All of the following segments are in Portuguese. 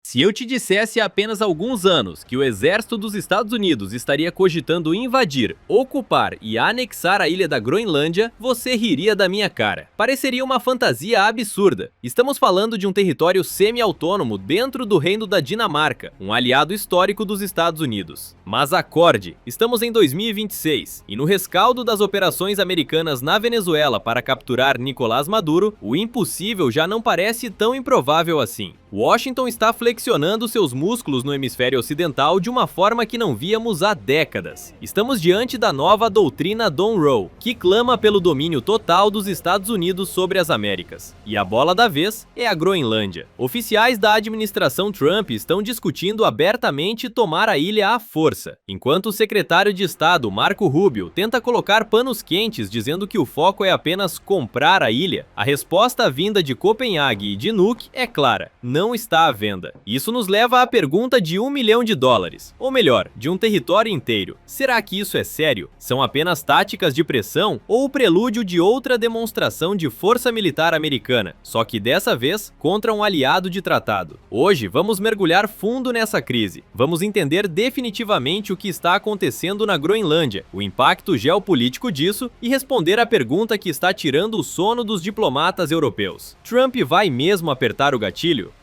Se eu te dissesse há apenas alguns anos que o exército dos Estados Unidos estaria cogitando invadir, ocupar e anexar a ilha da Groenlândia, você riria da minha cara. Pareceria uma fantasia absurda. Estamos falando de um território semi-autônomo dentro do Reino da Dinamarca, um aliado histórico dos Estados Unidos. Mas acorde, estamos em 2026 e no rescaldo das operações americanas na Venezuela para capturar Nicolás Maduro, o impossível já não parece tão improvável assim. Washington está flexionando seus músculos no hemisfério ocidental de uma forma que não víamos há décadas. Estamos diante da nova doutrina Monroe, que clama pelo domínio total dos Estados Unidos sobre as Américas. E a bola da vez é a Groenlândia. Oficiais da administração Trump estão discutindo abertamente tomar a ilha à força, enquanto o secretário de Estado, Marco Rubio, tenta colocar panos quentes dizendo que o foco é apenas comprar a ilha. A resposta vinda de Copenhague e de Nuuk é clara: não está à venda. Isso nos leva à pergunta de $1 milhão, ou melhor, de um território inteiro. Será que isso é sério? São apenas táticas de pressão ou o prelúdio de outra demonstração de força militar americana, só que dessa vez contra um aliado de tratado? Hoje vamos mergulhar fundo nessa crise. Vamos entender definitivamente o que está acontecendo na Groenlândia, o impacto geopolítico disso e responder à pergunta que está tirando o sono dos diplomatas europeus. Trump vai mesmo apertar o gatilho?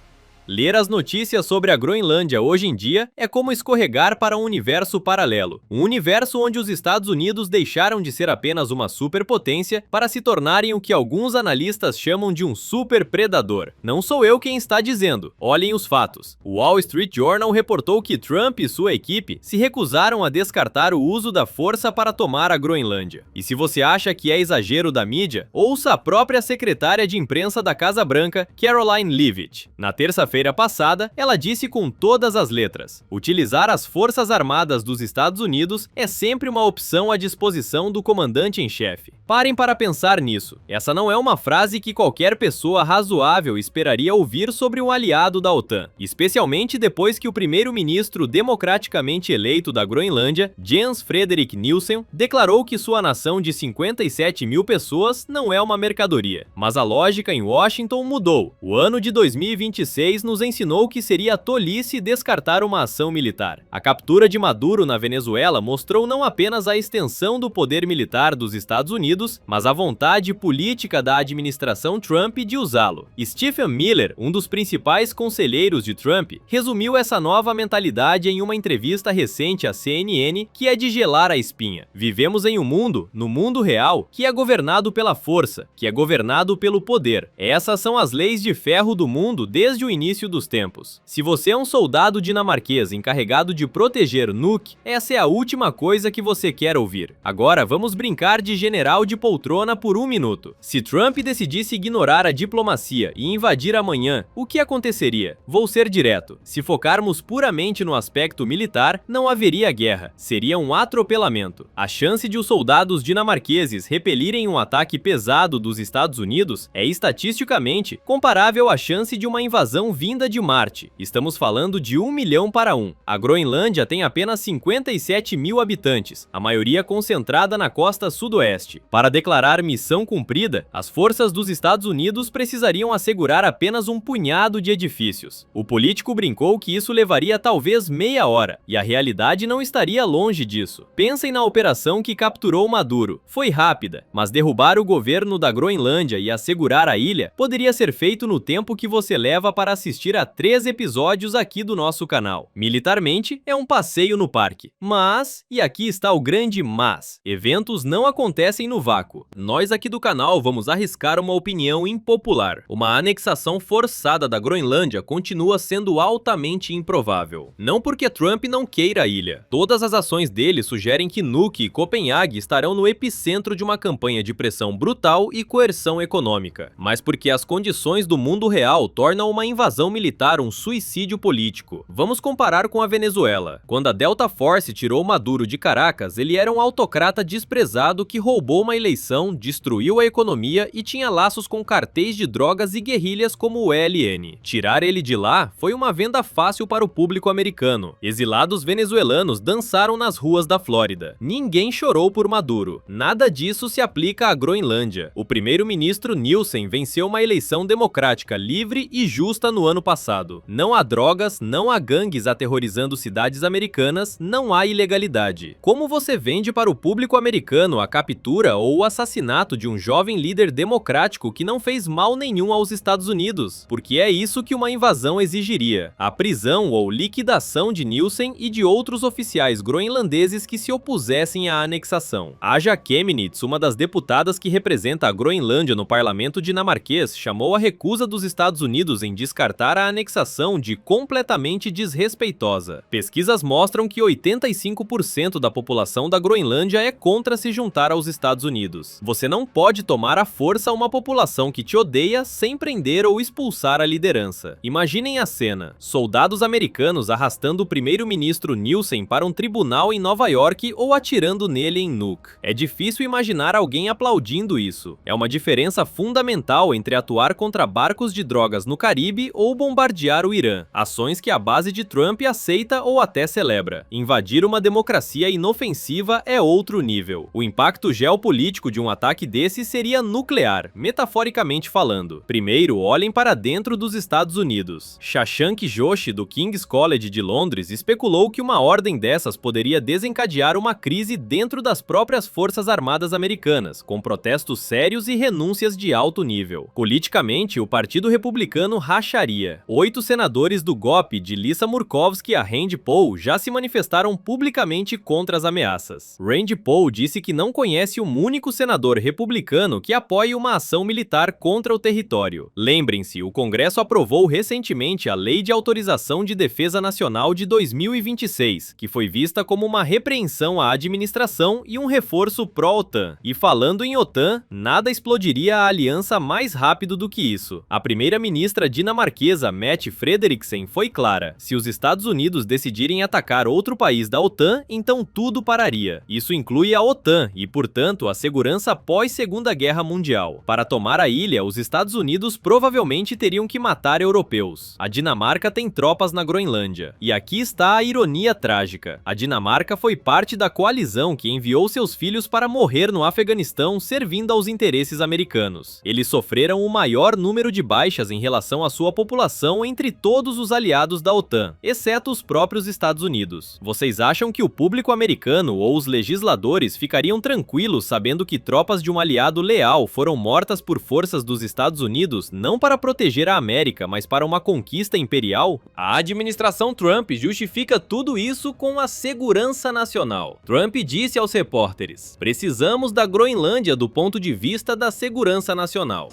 Ler as notícias sobre a Groenlândia hoje em dia é como escorregar para um universo paralelo. Um universo onde os Estados Unidos deixaram de ser apenas uma superpotência para se tornarem o que alguns analistas chamam de um superpredador. Não sou eu quem está dizendo, olhem os fatos. O Wall Street Journal reportou que Trump e sua equipe se recusaram a descartar o uso da força para tomar a Groenlândia. E se você acha que é exagero da mídia, ouça a própria secretária de imprensa da Casa Branca, Karoline Leavitt. Na terça-feira passada, ela disse com todas as letras: utilizar as Forças Armadas dos Estados Unidos é sempre uma opção à disposição do comandante em chefe. Parem para pensar nisso. Essa não é uma frase que qualquer pessoa razoável esperaria ouvir sobre um aliado da OTAN, especialmente depois que o primeiro-ministro democraticamente eleito da Groenlândia, Jens Frederik Nielsen, declarou que sua nação de 57 mil pessoas não é uma mercadoria. Mas a lógica em Washington mudou. O ano de 2026 nos ensinou que seria tolice descartar uma ação militar. A captura de Maduro na Venezuela mostrou não apenas a extensão do poder militar dos Estados Unidos, mas a vontade política da administração Trump de usá-lo. Stephen Miller, um dos principais conselheiros de Trump, resumiu essa nova mentalidade em uma entrevista recente à CNN, que é de gelar a espinha. Vivemos em um mundo, no mundo real, que é governado pela força, que é governado pelo poder. Essas são as leis de ferro do mundo desde o início dos tempos. Se você é um soldado dinamarquês encarregado de proteger Nuuk, essa é a última coisa que você quer ouvir. Agora vamos brincar de general de poltrona por um minuto. Se Trump decidisse ignorar a diplomacia e invadir amanhã, o que aconteceria? Vou ser direto. Se focarmos puramente no aspecto militar, não haveria guerra. Seria um atropelamento. A chance de os soldados dinamarqueses repelirem um ataque pesado dos Estados Unidos é estatisticamente comparável à chance de uma invasão vinda de Marte. Estamos falando de 1 milhão para 1. A Groenlândia tem apenas 57 mil habitantes, a maioria concentrada na costa sudoeste. Para declarar missão cumprida, as forças dos Estados Unidos precisariam assegurar apenas um punhado de edifícios. O político brincou que isso levaria talvez meia hora, e a realidade não estaria longe disso. Pensem na operação que capturou Maduro. Foi rápida, mas derrubar o governo da Groenlândia e assegurar a ilha poderia ser feito no tempo que você leva para assistir a 3 episódios aqui do nosso canal. Militarmente, é um passeio no parque. Mas, e aqui está o grande mas, eventos não acontecem no vácuo. Nós aqui do canal vamos arriscar uma opinião impopular. Uma anexação forçada da Groenlândia continua sendo altamente improvável. Não porque Trump não queira a ilha. Todas as ações dele sugerem que Nuuk e Copenhague estarão no epicentro de uma campanha de pressão brutal e coerção econômica. Mas porque as condições do mundo real tornam uma invasão militar um suicídio político. Vamos comparar com a Venezuela. Quando a Delta Force tirou Maduro de Caracas, ele era um autocrata desprezado que roubou uma eleição, destruiu a economia e tinha laços com cartéis de drogas e guerrilhas como o ELN. Tirar ele de lá foi uma venda fácil para o público americano. Exilados venezuelanos dançaram nas ruas da Flórida. Ninguém chorou por Maduro. Nada disso se aplica à Groenlândia. O primeiro-ministro Nielsen venceu uma eleição democrática livre e justa no no ano passado. Não há drogas, não há gangues aterrorizando cidades americanas, não há ilegalidade. Como você vende para o público americano a captura ou o assassinato de um jovem líder democrático que não fez mal nenhum aos Estados Unidos? Porque é isso que uma invasão exigiria: a prisão ou liquidação de Nielsen e de outros oficiais groenlandeses que se opusessem à anexação. Aja Kemnitz, uma das deputadas que representa a Groenlândia no parlamento dinamarquês, chamou a recusa dos Estados Unidos em descartar a anexação de completamente desrespeitosa. Pesquisas mostram que 85% da população da Groenlândia é contra se juntar aos Estados Unidos. Você não pode tomar à força uma população que te odeia sem prender ou expulsar a liderança. Imaginem a cena: soldados americanos arrastando o primeiro-ministro Nielsen para um tribunal em Nova York ou atirando nele em Nuuk. É difícil imaginar alguém aplaudindo isso. É uma diferença fundamental entre atuar contra barcos de drogas no Caribe ou bombardear o Irã, ações que a base de Trump aceita ou até celebra. Invadir uma democracia inofensiva é outro nível. O impacto geopolítico de um ataque desse seria nuclear, metaforicamente falando. Primeiro, olhem para dentro dos Estados Unidos. Shashank Joshi, do King's College de Londres, especulou que uma ordem dessas poderia desencadear uma crise dentro das próprias forças armadas americanas, com protestos sérios e renúncias de alto nível. Politicamente, o Partido Republicano racharia. 8 senadores do GOP, de Lisa Murkowski a Rand Paul, já se manifestaram publicamente contra as ameaças. Rand Paul disse que não conhece um único senador republicano que apoie uma ação militar contra o território. Lembrem-se, o Congresso aprovou recentemente a Lei de Autorização de Defesa Nacional de 2026, que foi vista como uma repreensão à administração e um reforço pró-OTAN. E falando em OTAN, nada explodiria a aliança mais rápido do que isso. A primeira-ministra dinamarquesa Mette Frederiksen foi clara: se os Estados Unidos decidirem atacar outro país da OTAN, então tudo pararia. Isso inclui a OTAN e, portanto, a segurança pós-Segunda Guerra Mundial. Para tomar a ilha, os Estados Unidos provavelmente teriam que matar europeus. A Dinamarca tem tropas na Groenlândia. E aqui está a ironia trágica: a Dinamarca foi parte da coalizão que enviou seus filhos para morrer no Afeganistão servindo aos interesses americanos. Eles sofreram o maior número de baixas em relação à sua população entre todos os aliados da OTAN, exceto os próprios Estados Unidos. Vocês acham que o público americano ou os legisladores ficariam tranquilos sabendo que tropas de um aliado leal foram mortas por forças dos Estados Unidos não para proteger a América, mas para uma conquista imperial? A administração Trump justifica tudo isso com a segurança nacional. Trump disse aos repórteres: precisamos da Groenlândia do ponto de vista da segurança nacional.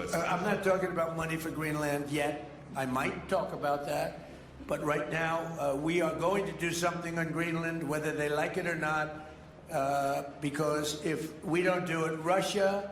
I'm not talking about money for Greenland yet. I might talk about that. But right now, we are going to do something on Greenland, whether they like it or not, because if we don't do it, Russia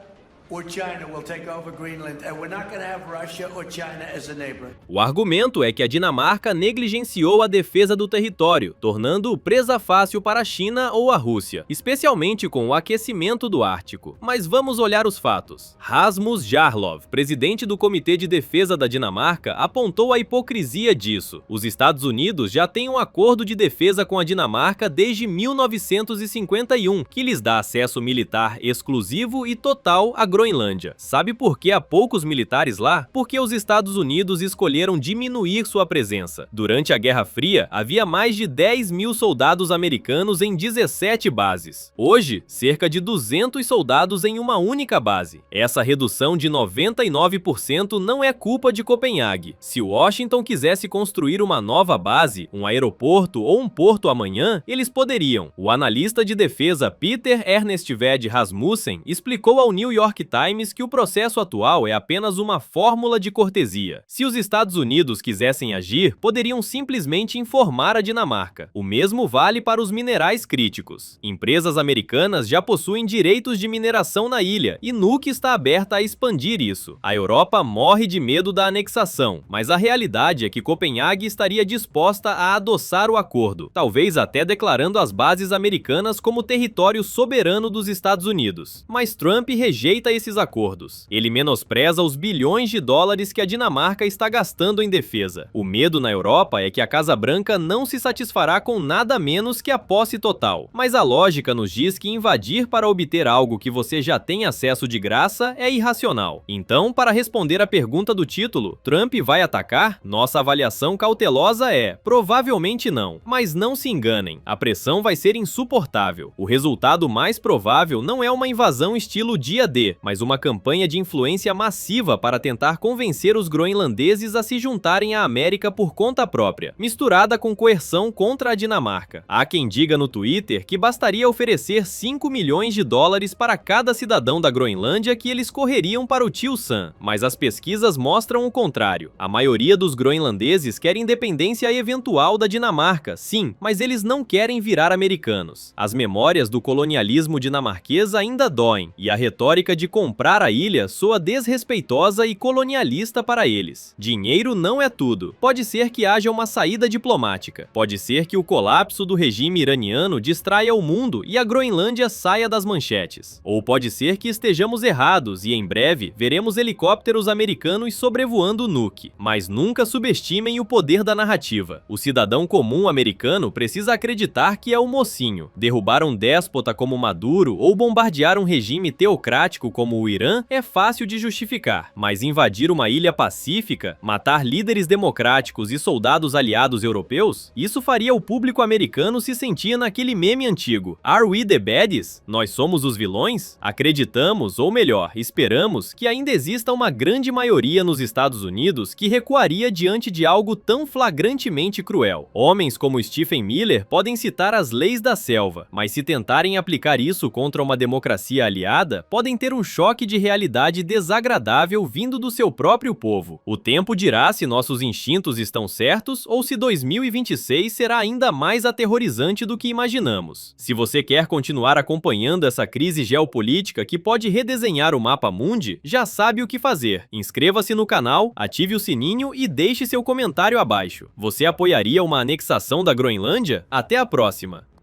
or China will take over Greenland, and we're not going to have Russia or China as a neighbor. O argumento é que a Dinamarca negligenciou a defesa do território, tornando-o presa fácil para a China ou a Rússia, especialmente com o aquecimento do Ártico. Mas vamos olhar os fatos. Rasmus Jarlov, presidente do Comitê de Defesa da Dinamarca, apontou a hipocrisia disso. Os Estados Unidos já têm um acordo de defesa com a Dinamarca desde 1951, que lhes dá acesso militar exclusivo e total a Groenlândia. Sabe por que há poucos militares lá? Porque os Estados Unidos escolheram diminuir sua presença. Durante a Guerra Fria, havia mais de 10 mil soldados americanos em 17 bases. Hoje, cerca de 200 soldados em uma única base. Essa redução de 99% não é culpa de Copenhague. Se Washington quisesse construir uma nova base, um aeroporto ou um porto amanhã, eles poderiam. O analista de defesa Peter Ernest Ved Rasmussen explicou ao New York Times que o processo atual é apenas uma fórmula de cortesia. Se os Estados Unidos quisessem agir, poderiam simplesmente informar a Dinamarca. O mesmo vale para os minerais críticos. Empresas americanas já possuem direitos de mineração na ilha, e Nuuk está aberta a expandir isso. A Europa morre de medo da anexação, mas a realidade é que Copenhague estaria disposta a adoçar o acordo, talvez até declarando as bases americanas como território soberano dos Estados Unidos. Mas Trump rejeita esses acordos. Ele menospreza os bilhões de dólares que a Dinamarca está gastando em defesa. O medo na Europa é que a Casa Branca não se satisfará com nada menos que a posse total. Mas a lógica nos diz que invadir para obter algo que você já tem acesso de graça é irracional. Então, para responder à pergunta do título, Trump vai atacar? Nossa avaliação cautelosa é, provavelmente não. Mas não se enganem, a pressão vai ser insuportável. O resultado mais provável não é uma invasão estilo dia D, mas uma campanha de influência massiva para tentar convencer os groenlandeses a se juntarem à América por conta própria, misturada com coerção contra a Dinamarca. Há quem diga no Twitter que bastaria oferecer 5 milhões de dólares para cada cidadão da Groenlândia que eles correriam para o Tio Sam, mas as pesquisas mostram o contrário. A maioria dos groenlandeses quer independência eventual da Dinamarca, sim, mas eles não querem virar americanos. As memórias do colonialismo dinamarquês ainda doem, e a retórica de comprar a ilha soa desrespeitosa e colonialista para eles. Dinheiro não é tudo. Pode ser que haja uma saída diplomática. Pode ser que o colapso do regime iraniano distraia o mundo e a Groenlândia saia das manchetes. Ou pode ser que estejamos errados e em breve veremos helicópteros americanos sobrevoando o Nuuk. Mas nunca subestimem o poder da narrativa. O cidadão comum americano precisa acreditar que é o mocinho. Derrubar um déspota como Maduro ou bombardear um regime teocrático como o Irã é fácil de justificar, mas invadir uma ilha pacífica, matar líderes democráticos e soldados aliados europeus, isso faria o público americano se sentir naquele meme antigo. Are we the baddies? Nós somos os vilões? Acreditamos, ou melhor, esperamos, que ainda exista uma grande maioria nos Estados Unidos que recuaria diante de algo tão flagrantemente cruel. Homens como Stephen Miller podem citar as leis da selva, mas se tentarem aplicar isso contra uma democracia aliada, podem ter um choque de realidade desagradável vindo do seu próprio povo. O tempo dirá se nossos instintos estão certos ou se 2026 será ainda mais aterrorizante do que imaginamos. Se você quer continuar acompanhando essa crise geopolítica que pode redesenhar o mapa mundi, já sabe o que fazer. Inscreva-se no canal, ative o sininho e deixe seu comentário abaixo. Você apoiaria uma anexação da Groenlândia? Até a próxima!